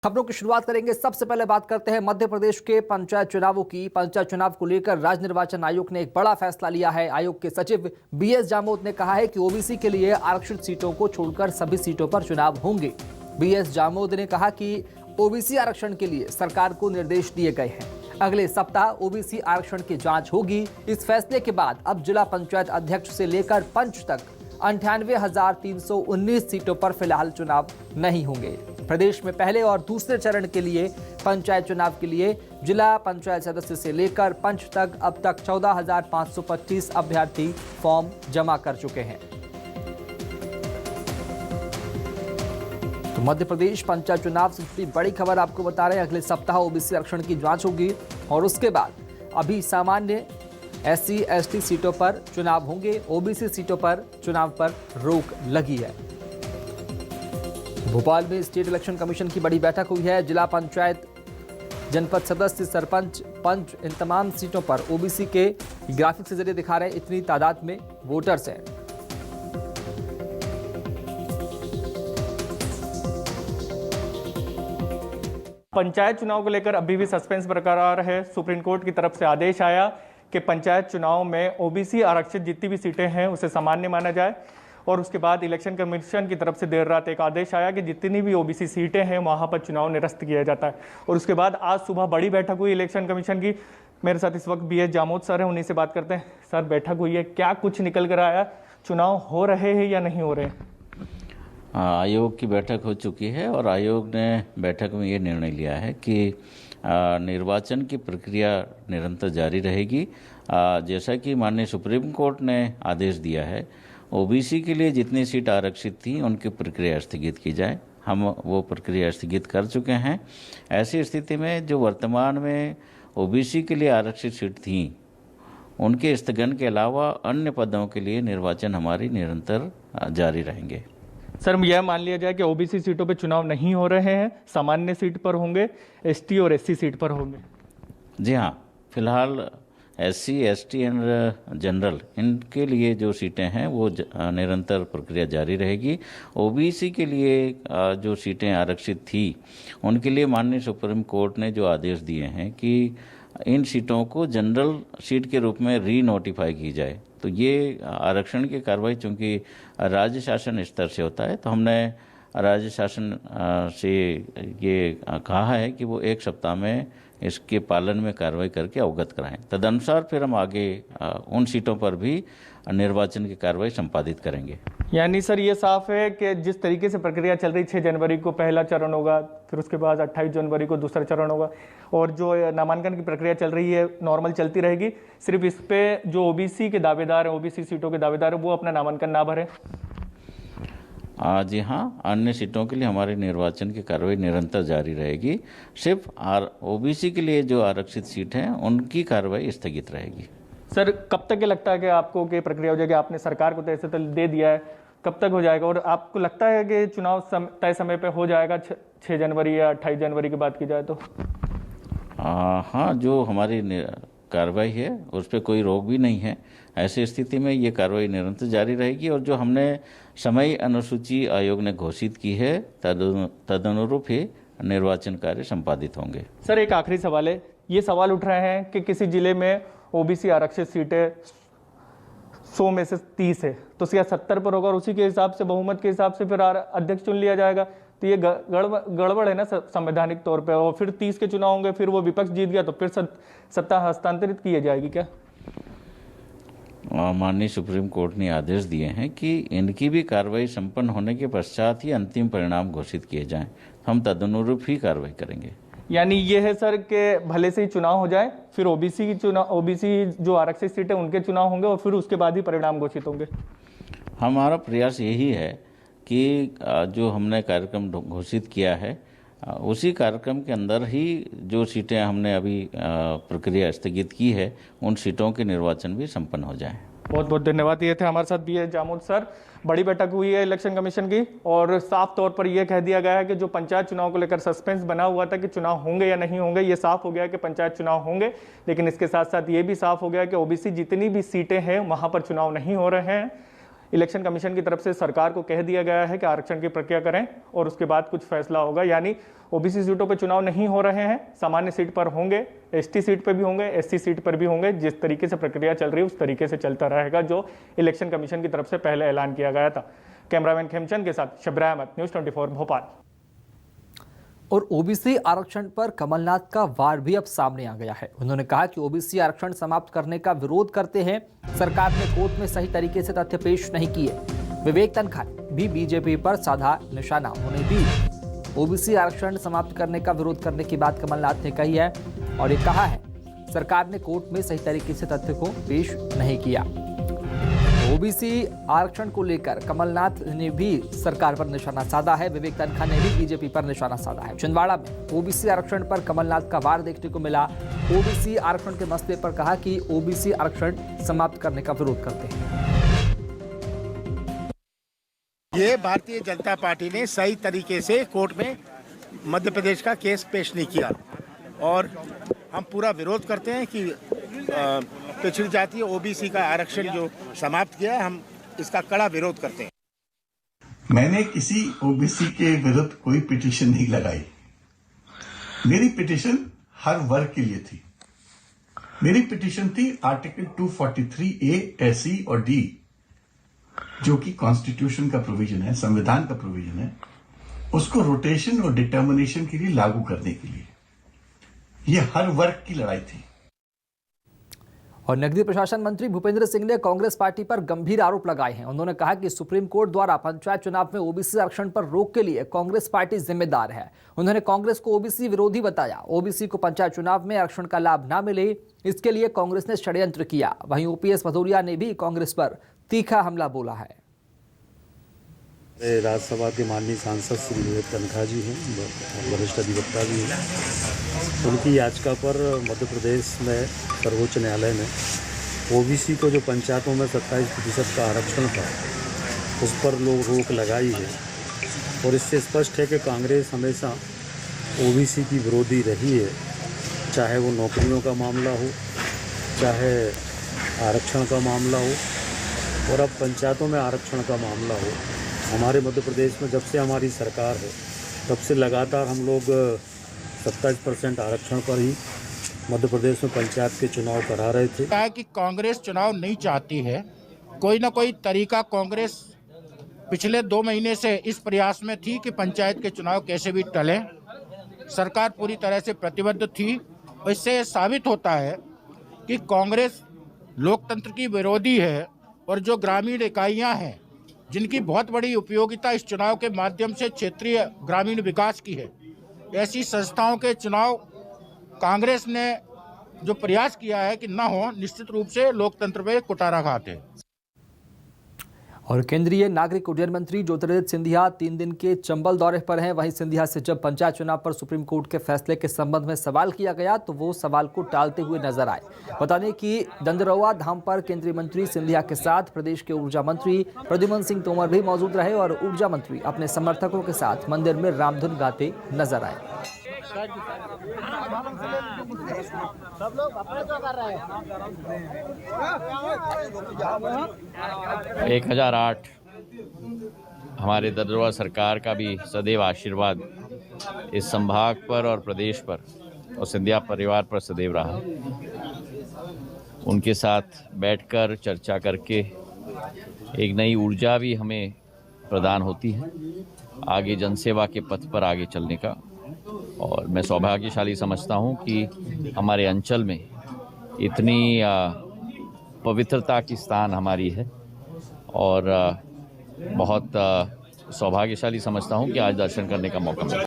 खबरों की शुरुआत करेंगे। सबसे पहले बात करते हैं मध्य प्रदेश के पंचायत चुनावों की। पंचायत चुनाव को लेकर राज्य निर्वाचन आयोग ने एक बड़ा फैसला लिया है। आयोग के सचिव बीएस जामोद ने कहा है कि ओबीसी के लिए आरक्षित सीटों को छोड़कर सभी सीटों पर चुनाव होंगे। बीएस जामोद ने कहा कि ओबीसी आरक्षण के लिए सरकार को निर्देश दिए गए हैं। अगले सप्ताह ओबीसी आरक्षण की जांच होगी। इस फैसले के बाद अब जिला पंचायत अध्यक्ष से लेकर पंच तक 98,319 सीटों पर फिलहाल चुनाव नहीं होंगे। प्रदेश में पहले और दूसरे चरण के लिए पंचायत चुनाव के लिए जिला पंचायत सदस्य से लेकर पंच तक अब तक 14,525 अभ्यर्थी फॉर्म जमा कर चुके हैं। तो मध्य प्रदेश पंचायत चुनाव से जुड़ी बड़ी खबर आपको बता रहे हैं। अगले सप्ताह ओबीसी आरक्षण की जांच होगी और उसके बाद अभी सामान्य एससी एसटी सीटों पर चुनाव होंगे। ओबीसी सीटों पर चुनाव पर रोक लगी है। भोपाल में स्टेट इलेक्शन कमीशन की बड़ी बैठक हुई है। जिला पंचायत, जनपद सदस्य, सरपंच, पंच, इन तमाम सीटों पर ओबीसी के ग्राफिक्स के जरिए दिखा रहे हैं इतनी तादाद में वोटर्स हैं। पंचायत चुनाव को लेकर अभी भी सस्पेंस बरकरार है। सुप्रीम कोर्ट की तरफ से आदेश आया कि पंचायत चुनाव में ओबीसी आरक्षित जितनी भी सीटें हैं उसे सामान्य माना जाए और उसके बाद इलेक्शन कमीशन की तरफ से देर रात एक आदेश आया कि जितनी भी ओबीसी सीटें हैं वहां पर चुनाव निरस्त किया जाता है। और उसके बाद आज सुबह बड़ी बैठक हुई इलेक्शन कमीशन की। मेरे साथ इस वक्त बीएस जामोद सर हैं, उन्हीं से बात करते हैं। सर, बैठक हुई है, क्या कुछ निकल कर आया? चुनाव हो रहे हैं या नहीं हो रहे? आयोग की बैठक हो चुकी है और आयोग ने बैठक में ये निर्णय लिया है कि निर्वाचन की प्रक्रिया निरंतर जारी रहेगी। जैसा कि माननीय सुप्रीम कोर्ट ने आदेश दिया है, ओबीसी के लिए जितनी सीट आरक्षित थी उनकी प्रक्रिया स्थगित की जाए। हम वो प्रक्रिया स्थगित कर चुके हैं। ऐसी स्थिति में जो वर्तमान में ओबीसी के लिए आरक्षित सीट थी उनके स्थगन के अलावा अन्य पदों के लिए निर्वाचन हमारी निरंतर जारी रहेंगे। सर, यह मान लिया जाए कि ओबीसी सीटों पे चुनाव नहीं हो रहे हैं, सामान्य सीट पर होंगे, एसटी और एससी सीट पर होंगे? जी हाँ, फिलहाल एससी, एसटी एंड जनरल इनके लिए जो सीटें हैं वो निरंतर प्रक्रिया जारी रहेगी। ओबीसी के लिए जो सीटें आरक्षित थी उनके लिए माननीय सुप्रीम कोर्ट ने जो आदेश दिए हैं कि इन सीटों को जनरल सीट के रूप में री नोटिफाई की जाए। तो ये आरक्षण की कार्रवाई चूंकि राज्य शासन स्तर से होता है, तो हमने राज्य शासन से ये कहा है कि वो एक सप्ताह में इसके पालन में कार्रवाई करके अवगत कराएं। तदनुसार फिर हम आगे उन सीटों पर भी निर्वाचन की कार्रवाई संपादित करेंगे। यानी सर, ये साफ है कि जिस तरीके से प्रक्रिया चल रही, 6 जनवरी को पहला चरण होगा, फिर उसके बाद 28 जनवरी को दूसरा चरण होगा और जो नामांकन की प्रक्रिया चल रही है नॉर्मल चलती रहेगी। सिर्फ इस पे जो ओबीसी के दावेदार हैं, ओबीसी सीटों के दावेदार हैं, वो अपना नामांकन ना भरें। जी हाँ, अन्य सीटों के लिए हमारी निर्वाचन की कार्रवाई निरंतर जारी रहेगी। सिर्फ ओबीसी के लिए जो आरक्षित सीट हैं उनकी कार्रवाई स्थगित रहेगी। सर, कब तक लगता है कि आपको कि प्रक्रिया हो जाएगी? आपने सरकार को ऐसे तो दे दिया है, कब तक हो जाएगा? और आपको लगता है कि चुनाव तय समय पे हो जाएगा 6 जनवरी या 28 जनवरी की बात की जाए तो? हाँ, जो हमारी कार्रवाई है उस पर कोई रोक भी नहीं है। ऐसी स्थिति में ये कार्रवाई निरंतर जारी रहेगी और जो हमने समय अनुसूची आयोग ने घोषित की है तदनुरूप ही निर्वाचन कार्य संपादित होंगे। सर, एक आखिरी सवाल है। ये सवाल उठ रहे हैं कि किसी जिले में ओबीसी आरक्षित सीटें 100 में से 30 है, तो क्या 70 पर होगा और उसी के हिसाब से, बहुमत के हिसाब से फिर अध्यक्ष चुन लिया जाएगा? तो ये गड़बड़ है ना संवैधानिक तौर पे। और फिर 30 के चुनाव होंगे, फिर वो विपक्ष जीत गया तो फिर सत्ता हस्तांतरित की जाएगी क्या? माननीय सुप्रीम कोर्ट ने आदेश दिए हैं कि इनकी भी कार्रवाई संपन्न होने के पश्चात ही अंतिम परिणाम घोषित किए जाएं। हम तदनुरूप ही कार्रवाई करेंगे। यानी ये है सर कि भले से ही चुनाव हो जाए, फिर ओबीसी जो आरक्षित सीट है उनके चुनाव होंगे और फिर उसके बाद ही परिणाम घोषित होंगे। हमारा प्रयास यही है कि जो हमने कार्यक्रम घोषित किया है उसी कार्यक्रम के अंदर ही जो सीटें हमने अभी प्रक्रिया स्थगित की है उन सीटों के निर्वाचन भी संपन्न हो जाए। बहुत बहुत धन्यवाद। ये थे हमारे साथ बीएस जामोद सर। बड़ी बैठक हुई है इलेक्शन कमीशन की और साफ तौर पर यह कह दिया गया है कि जो पंचायत चुनाव को लेकर सस्पेंस बना हुआ था कि चुनाव होंगे या नहीं होंगे, ये साफ हो गया कि पंचायत चुनाव होंगे। लेकिन इसके साथ साथ ये भी साफ हो गया कि ओबीसी जितनी भी सीटें हैं वहां पर चुनाव नहीं हो रहे हैं। इलेक्शन कमीशन की तरफ से सरकार को कह दिया गया है कि आरक्षण की प्रक्रिया करें और उसके बाद कुछ फैसला होगा। यानी ओबीसी सीटों पर चुनाव नहीं हो रहे हैं, सामान्य सीट पर होंगे, एसटी सीट पर भी होंगे, एससी सीट पर भी होंगे। जिस तरीके से प्रक्रिया चल रही है उस तरीके से चलता रहेगा जो इलेक्शन कमीशन की तरफ से पहले ऐलान किया गया था। कैमरामैन खेमचंद के साथ शब्बीर अहमद, न्यूज़ 24 भोपाल। और ओबीसी आरक्षण पर कमलनाथ का वार भी अब सामने आ गया है। उन्होंने कहा कि ओबीसी आरक्षण समाप्त करने का विरोध करते हैं, सरकार ने कोर्ट में सही तरीके से तथ्य पेश नहीं किए। विवेक तनखा ने भी बीजेपी पर साधा निशाना। उन्होंने भी ओबीसी आरक्षण समाप्त करने का विरोध करने की बात कमलनाथ ने कही है और ये कहा है सरकार ने कोर्ट में सही तरीके से तथ्य को पेश नहीं किया। ओबीसी आरक्षण को लेकर कमलनाथ ने भी सरकार पर निशाना साधा है। विवेक तनखा ने भी बीजेपी पर निशाना साधा है। छिंदवाड़ा में ओबीसी आरक्षण पर कमलनाथ का वार देखने को मिला। ओबीसी आरक्षण के मसले पर कहा कि ओबीसी आरक्षण समाप्त करने का विरोध करते हैं। ये भारतीय जनता पार्टी ने सही तरीके से कोर्ट में मध्य प्रदेश का केस पेश नहीं किया और हम पूरा विरोध करते हैं कि पिछड़ी जाति ओबीसी का आरक्षण जो समाप्त किया है, हम इसका कड़ा विरोध करते हैं। मैंने किसी ओबीसी के विरुद्ध कोई पिटीशन नहीं लगाई। मेरी पिटीशन हर वर्ग के लिए थी। मेरी पिटीशन थी आर्टिकल 243A SC और D, जो कि कॉन्स्टिट्यूशन का प्रोविजन है, संविधान का प्रोविजन है, उसको रोटेशन और डिटर्मिनेशन के लिए लागू करने के लिए। यह हर वर्ग की लड़ाई थी। और नगरीय प्रशासन मंत्री भूपेंद्र सिंह ने कांग्रेस पार्टी पर गंभीर आरोप लगाए हैं। उन्होंने कहा कि सुप्रीम कोर्ट द्वारा पंचायत चुनाव में ओबीसी आरक्षण पर रोक के लिए कांग्रेस पार्टी जिम्मेदार है। उन्होंने कांग्रेस को ओबीसी विरोधी बताया। ओबीसी को पंचायत चुनाव में आरक्षण का लाभ न मिले, इसके लिए कांग्रेस ने षड्यंत्र किया। वहीं ओपीएस भदौरिया ने भी कांग्रेस पर तीखा हमला बोला है। राज्यसभा के माननीय सांसद श्री विवेक तनखा जी हैं, वरिष्ठ अधिवक्ता भी हैं। उनकी याचिका पर मध्य प्रदेश में सर्वोच्च न्यायालय ने ओबीसी को जो पंचायतों में 27% का आरक्षण था उस पर लोग रोक लगाई है और इससे स्पष्ट है कि कांग्रेस हमेशा ओबीसी की विरोधी रही है, चाहे वो नौकरियों का मामला हो, चाहे आरक्षण का मामला हो और अब पंचायतों में आरक्षण का मामला हो। हमारे मध्य प्रदेश में जब से हमारी सरकार है तब से लगातार हम लोग 27% आरक्षण पर ही मध्य प्रदेश में पंचायत के चुनाव करा रहे थे। कहा कि कांग्रेस चुनाव नहीं चाहती है, कोई ना कोई तरीका कांग्रेस पिछले 2 महीने से इस प्रयास में थी कि पंचायत के चुनाव कैसे भी टले। सरकार पूरी तरह से प्रतिबद्ध थी और इससे साबित होता है कि कांग्रेस लोकतंत्र की विरोधी है और जो ग्रामीण इकाइयां हैं जिनकी बहुत बड़ी उपयोगिता इस चुनाव के माध्यम से क्षेत्रीय ग्रामीण विकास की है, ऐसी संस्थाओं के चुनाव कांग्रेस ने जो प्रयास किया है कि न हो, निश्चित रूप से लोकतंत्र में कुटारा खाते। और केंद्रीय नागरिक उड्डयन मंत्री ज्योतिरादित्य सिंधिया 3 दिन के चंबल दौरे पर हैं। वहीं सिंधिया से जब पंचायत चुनाव पर सुप्रीम कोर्ट के फैसले के संबंध में सवाल किया गया तो वो सवाल को टालते हुए नजर आए। बता दें कि दंदरौआ धाम पर केंद्रीय मंत्री सिंधिया के साथ प्रदेश के ऊर्जा मंत्री प्रद्युम्न सिंह तोमर भी मौजूद रहे और ऊर्जा मंत्री अपने समर्थकों के साथ मंदिर में रामधुन गाते नजर आए। सब लोग अपने तो कर रहे हैं। 1008 हमारे दंदरौआ सरकार का भी सदैव आशीर्वाद इस संभाग पर और प्रदेश पर और सिंधिया परिवार पर सदैव रहा। उनके साथ बैठकर चर्चा करके एक नई ऊर्जा भी हमें प्रदान होती है आगे जनसेवा के पथ पर आगे चलने का। और मैं सौभाग्यशाली समझता हूं कि हमारे अंचल में इतनी पवित्रता की स्थान हमारी है और बहुत सौभाग्यशाली समझता हूं कि आज दर्शन करने का मौका मिला।